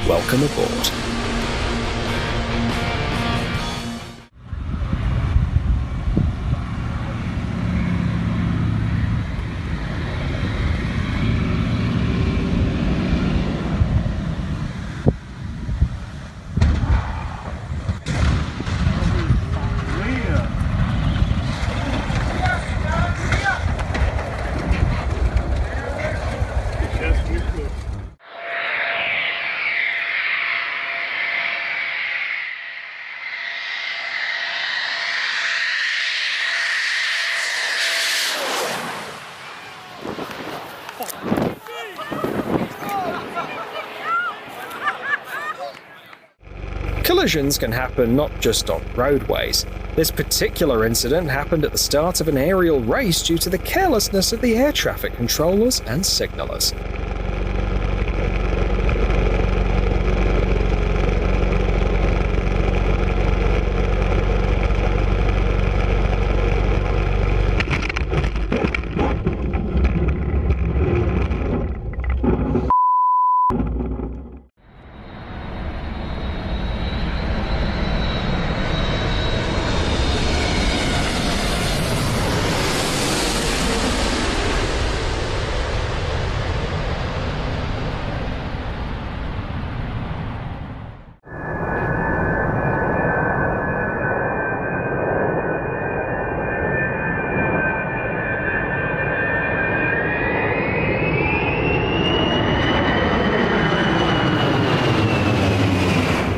welcome aboard. Collisions can happen not just on roadways. This particular incident happened at the start of an aerial race due to the carelessness of the air traffic controllers and signalers.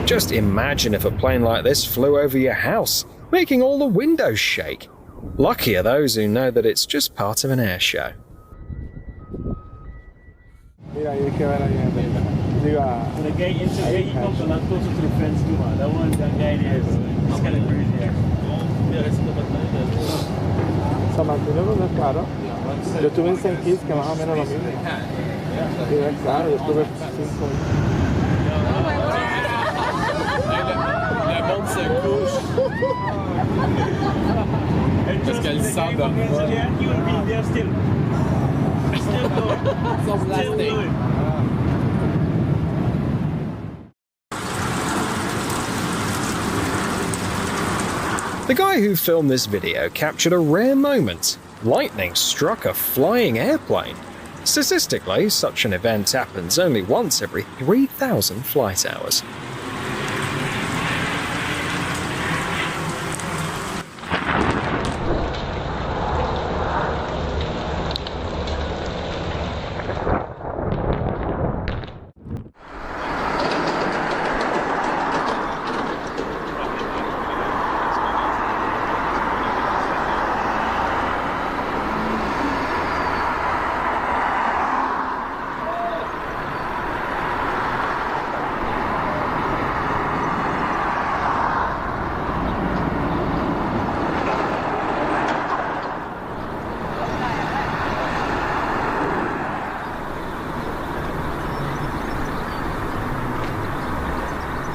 Just imagine if a plane like this flew over your house, making all the windows shake. Lucky are those who know that it's just part of an air show. The gate you come to not closer to the fence too much. That one, that guy is kind of crazy. Mantenerlo claro. Yo estuve en St. Kitts, que más o menos lo mismo. Y claro, yo estuve 5 Parce qu'elle sort dans le vol. The guy who filmed this video captured a rare moment. Lightning struck a flying airplane. Statistically, such an event happens only once every 3,000 flight hours.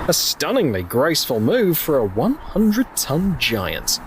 A stunningly graceful move for a 100-ton giant.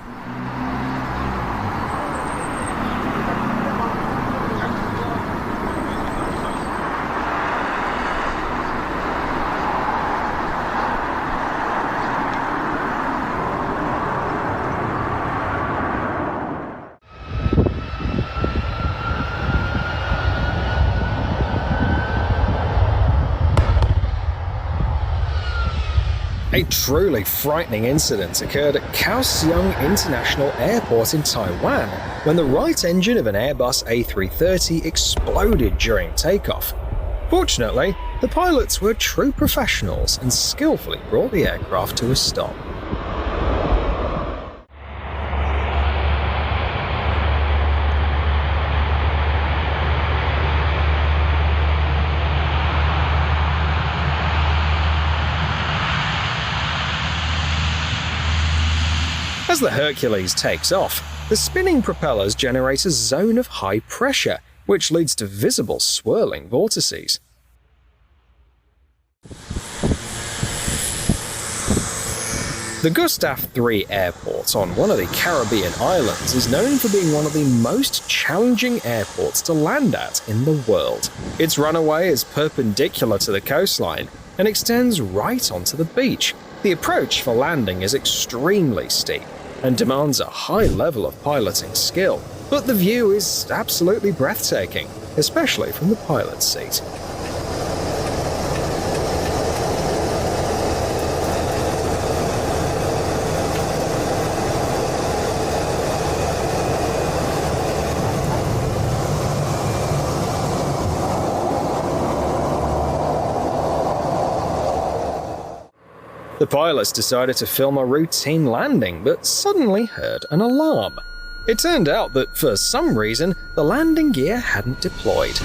A truly frightening incident occurred at Kaohsiung International Airport in Taiwan when the right engine of an Airbus A330 exploded during takeoff. Fortunately, the pilots were true professionals and skillfully brought the aircraft to a stop. As the Hercules takes off, the spinning propellers generate a zone of high pressure, which leads to visible swirling vortices. The Gustav III airport on one of the Caribbean islands is known for being one of the most challenging airports to land at in the world. Its runway is perpendicular to the coastline, and extends right onto the beach. The approach for landing is extremely steep and demands a high level of piloting skill, but the view is absolutely breathtaking, especially from the pilot's seat. The pilots decided to film a routine landing, but suddenly heard an alarm. It turned out that, for some reason, the landing gear hadn't deployed.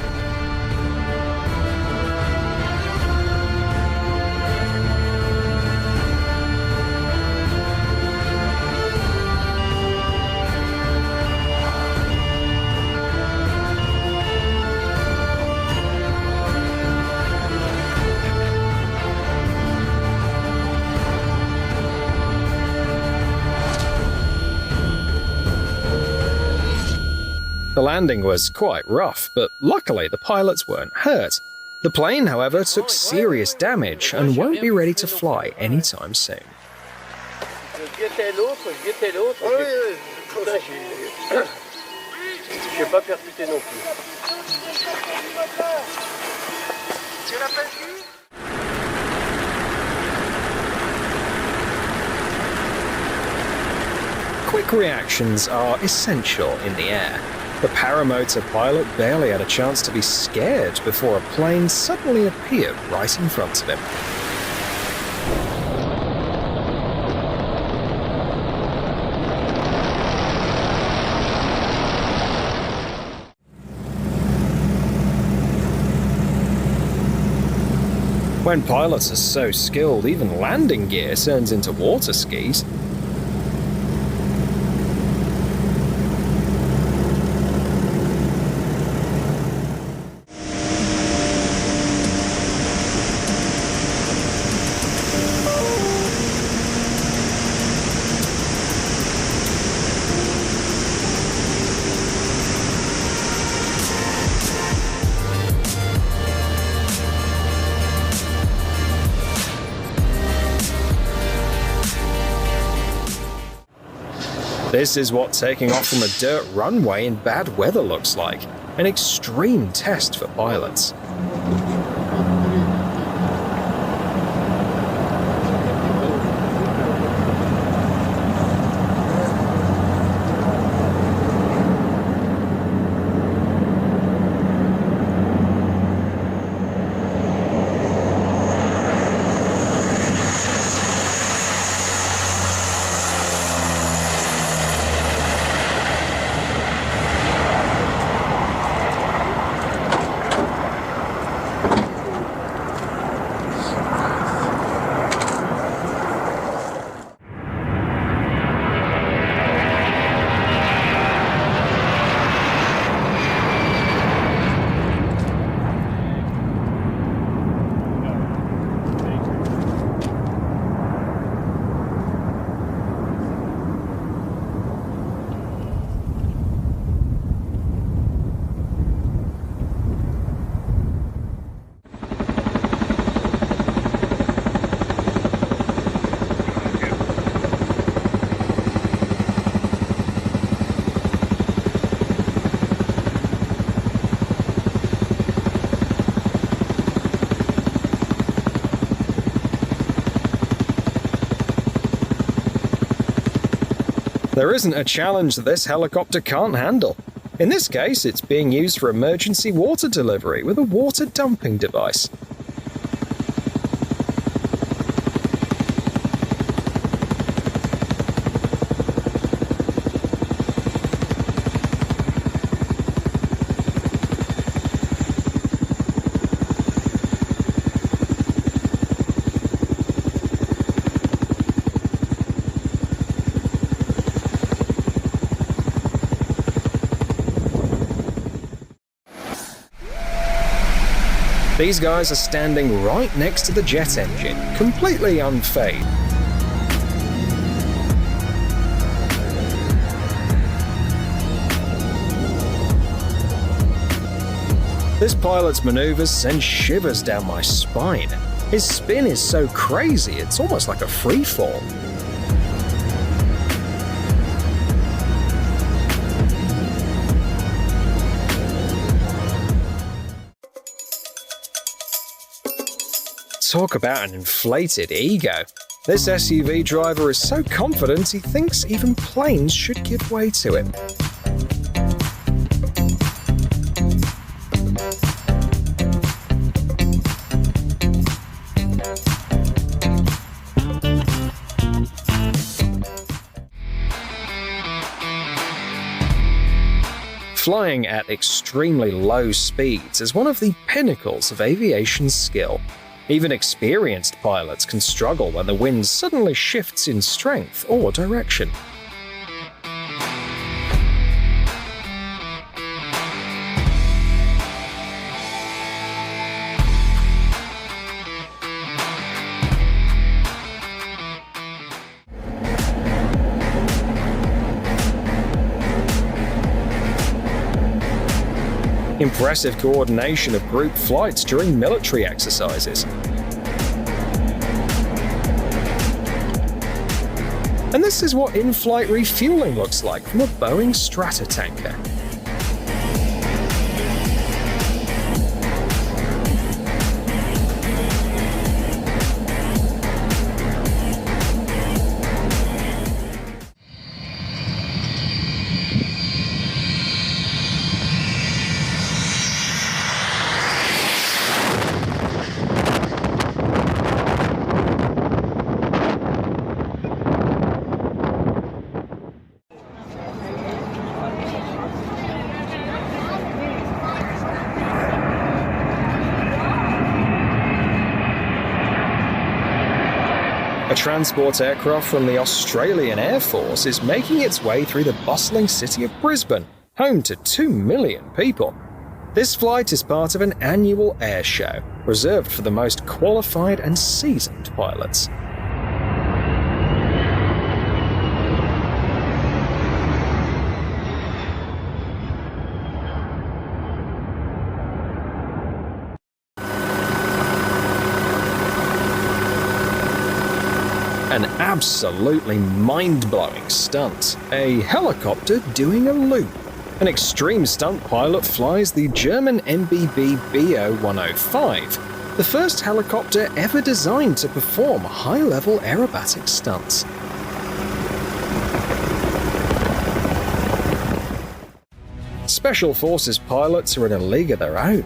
The landing was quite rough, but luckily the pilots weren't hurt. The plane, however, took serious damage and won't be ready to fly anytime soon. Quick reactions are essential in the air. The paramotor pilot barely had a chance to be scared before a plane suddenly appeared right in front of him. When pilots are so skilled, even landing gear turns into water skis. This is what taking off from a dirt runway in bad weather looks like, an extreme test for pilots. There isn't a challenge that this helicopter can't handle. In this case, it's being used for emergency water delivery with a water dumping device. These guys are standing right next to the jet engine, completely unfazed. This pilot's maneuvers send shivers down my spine. His spin is so crazy, it's almost like a free fall. Talk about an inflated ego. This SUV driver is so confident he thinks even planes should give way to him. Flying at extremely low speeds is one of the pinnacles of aviation skill. Even experienced pilots can struggle when the wind suddenly shifts in strength or direction. Impressive coordination of group flights during military exercises. And this is what in-flight refueling looks like from a Boeing Stratotanker. A transport aircraft from the Australian Air Force is making its way through the bustling city of Brisbane, home to 2 million people. This flight is part of an annual air show, reserved for the most qualified and seasoned pilots. An absolutely mind-blowing stunt. A helicopter doing a loop. An extreme stunt pilot flies the German MBB BO-105, the first helicopter ever designed to perform high-level aerobatic stunts. Special Forces pilots are in a league of their own.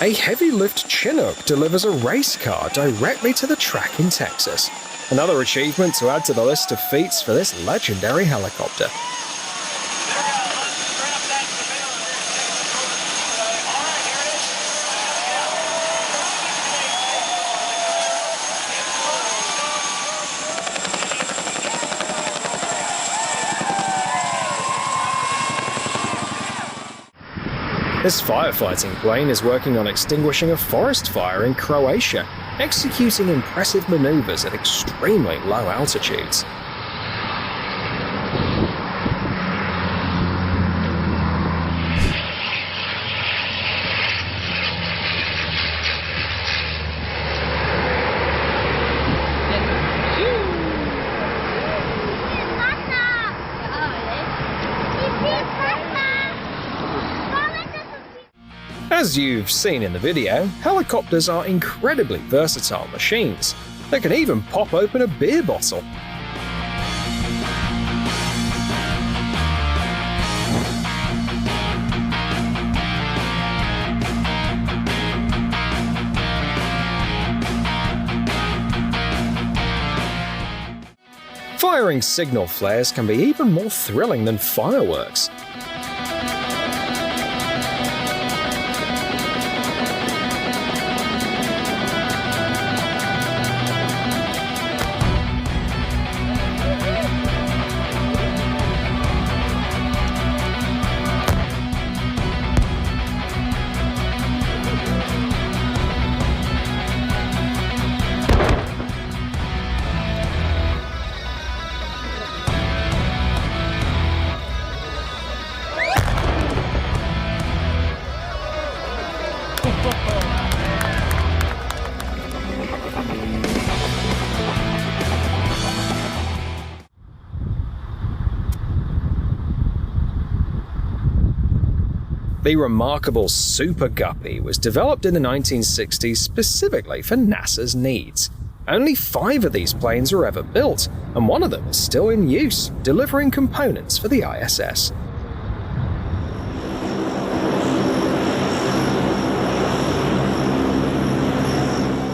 A heavy-lift Chinook delivers a race car directly to the track in Texas. Another achievement to add to the list of feats for this legendary helicopter. This firefighting plane is working on extinguishing a forest fire in Croatia, executing impressive maneuvers at extremely low altitudes. As you've seen in the video, helicopters are incredibly versatile machines that can even pop open a beer bottle. Firing signal flares can be even more thrilling than fireworks. The remarkable Super Guppy was developed in the 1960s specifically for NASA's needs. Only 5 of these planes were ever built, and one of them is still in use, delivering components for the ISS.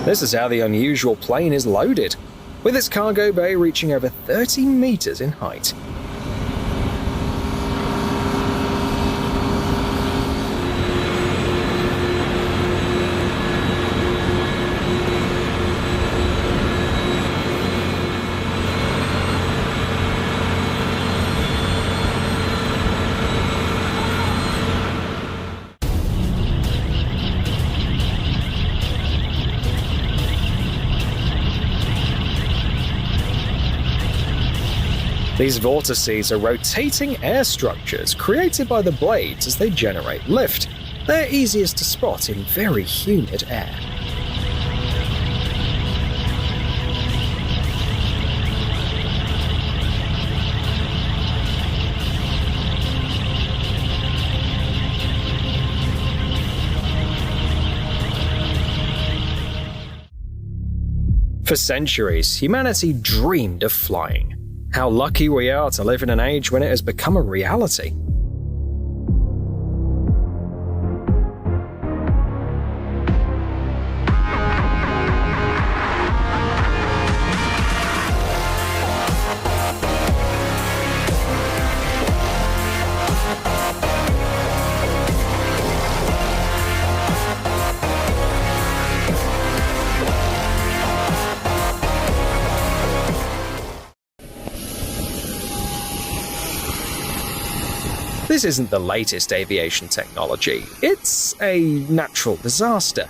This is how the unusual plane is loaded, with its cargo bay reaching over 30 meters in height. These vortices are rotating air structures created by the blades as they generate lift. They're easiest to spot in very humid air. For centuries, humanity dreamed of flying. How lucky we are to live in an age when it has become a reality. This isn't the latest aviation technology, it's a natural disaster.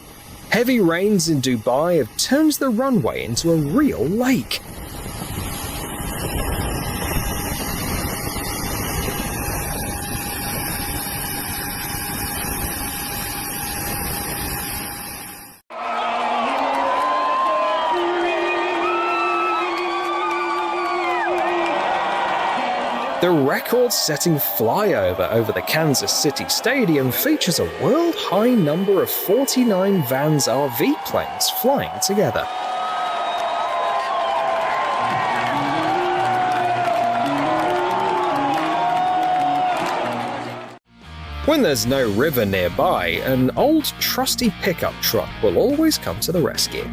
Heavy rains in Dubai have turned the runway into a real lake. The record-setting flyover over the Kansas City Stadium features a world-high number of 49 Vans RV planes flying together. When there's no river nearby, an old trusty pickup truck will always come to the rescue.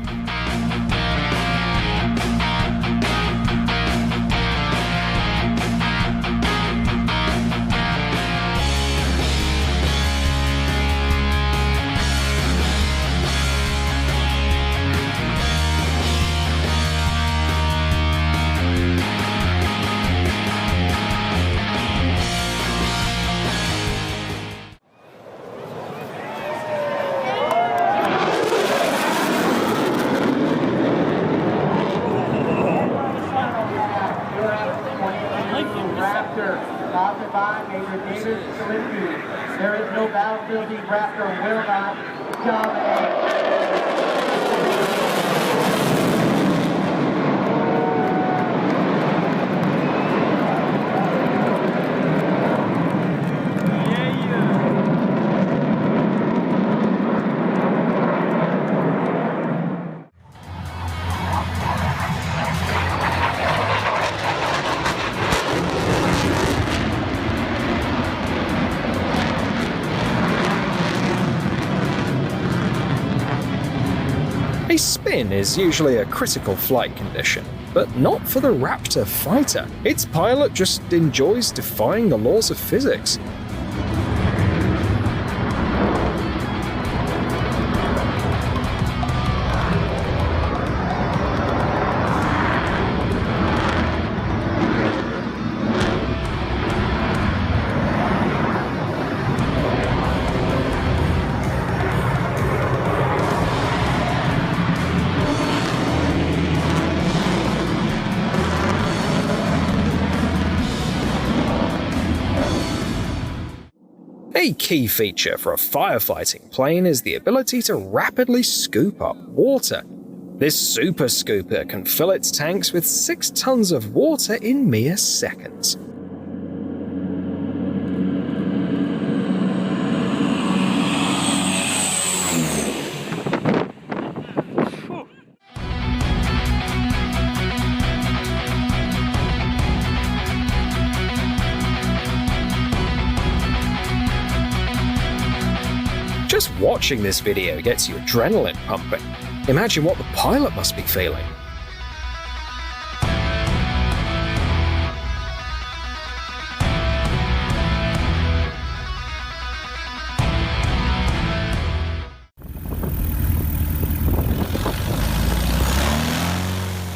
There is no battlefield the Raptor will not dominate. A spin is usually a critical flight condition. but not for the Raptor fighter. Its pilot just enjoys defying the laws of physics. A key feature for a firefighting plane is the ability to rapidly scoop up water. This super scooper can fill its tanks with 6 tons of water in mere seconds. Just watching this video gets you adrenaline pumping. Imagine what the pilot must be feeling.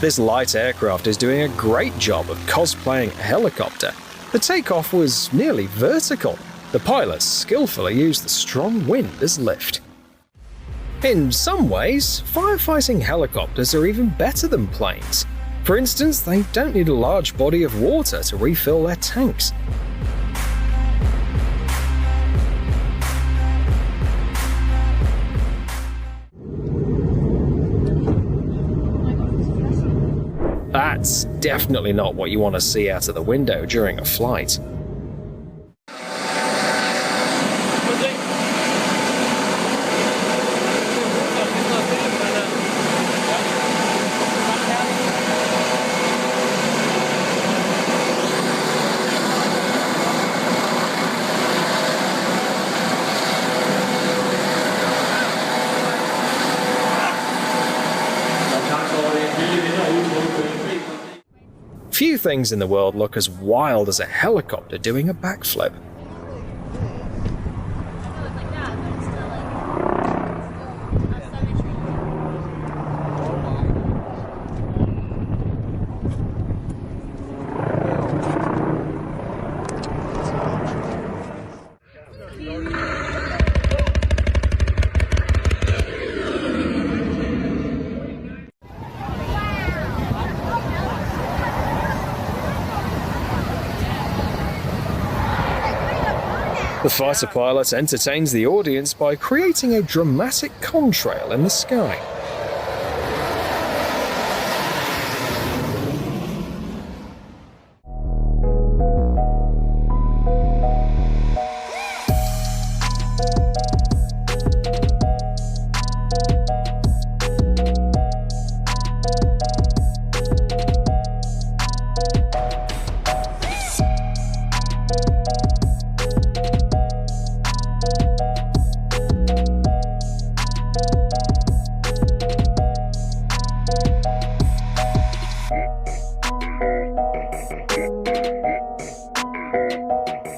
This light aircraft is doing a great job of cosplaying a helicopter. The takeoff was nearly vertical. The pilots skillfully used the strong wind as lift. In some ways, firefighting helicopters are even better than planes. For instance, they don't need a large body of water to refill their tanks. That's definitely not what you want to see out of the window during a flight. Few things in the world look as wild as a helicopter doing a backflip. The fighter pilot entertains the audience by creating a dramatic contrail in the sky.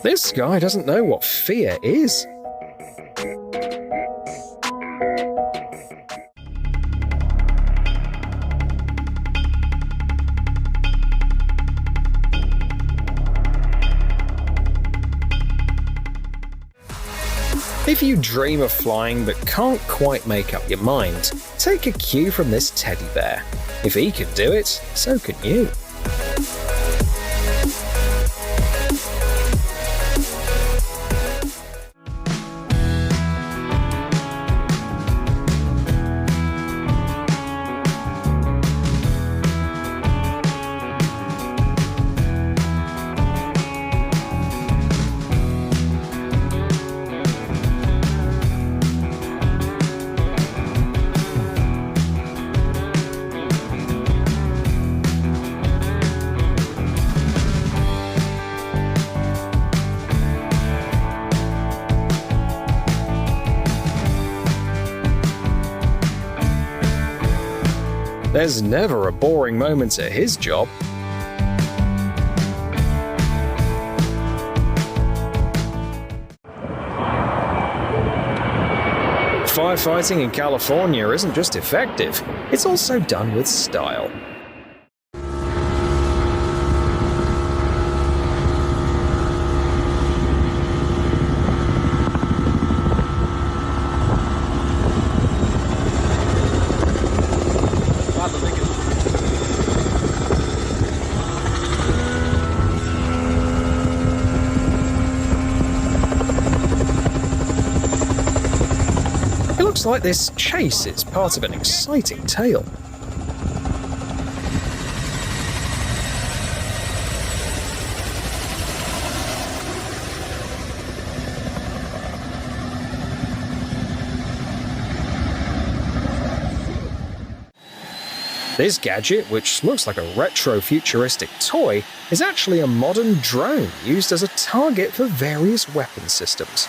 This guy doesn't know what fear is. If you dream of flying but can't quite make up your mind, take a cue from this teddy bear. If he can do it, so can you. There's never a boring moment at his job. Firefighting in California isn't just effective, it's also done with style. It looks like this chase is part of an exciting tale. This gadget, which looks like a retro-futuristic toy, is actually a modern drone used as a target for various weapon systems.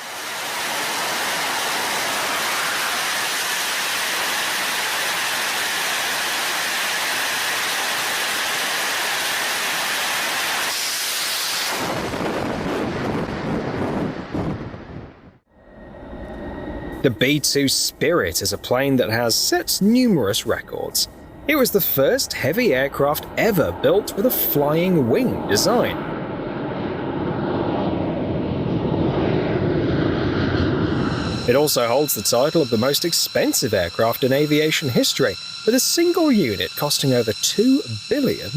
The B-2 Spirit is a plane that has set numerous records. It was the first heavy aircraft ever built with a flying wing design. It also holds the title of the most expensive aircraft in aviation history, with a single unit costing over $2 billion.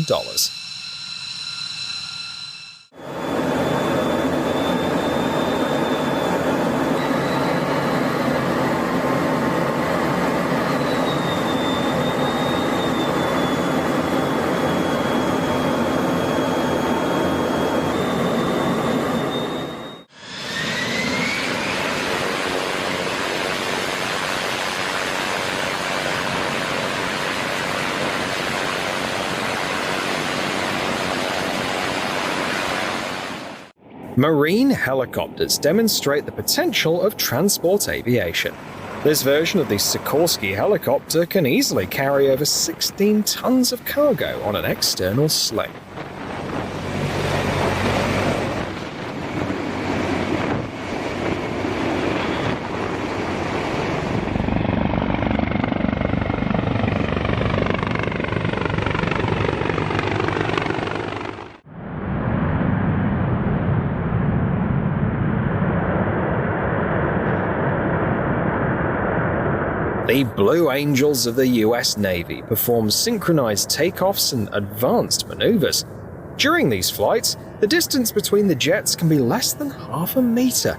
Marine helicopters demonstrate the potential of transport aviation. This version of the Sikorsky helicopter can easily carry over 16 tons of cargo on an external sling. The Blue Angels of the US Navy perform synchronized takeoffs and advanced maneuvers. During these flights, the distance between the jets can be less than half a meter,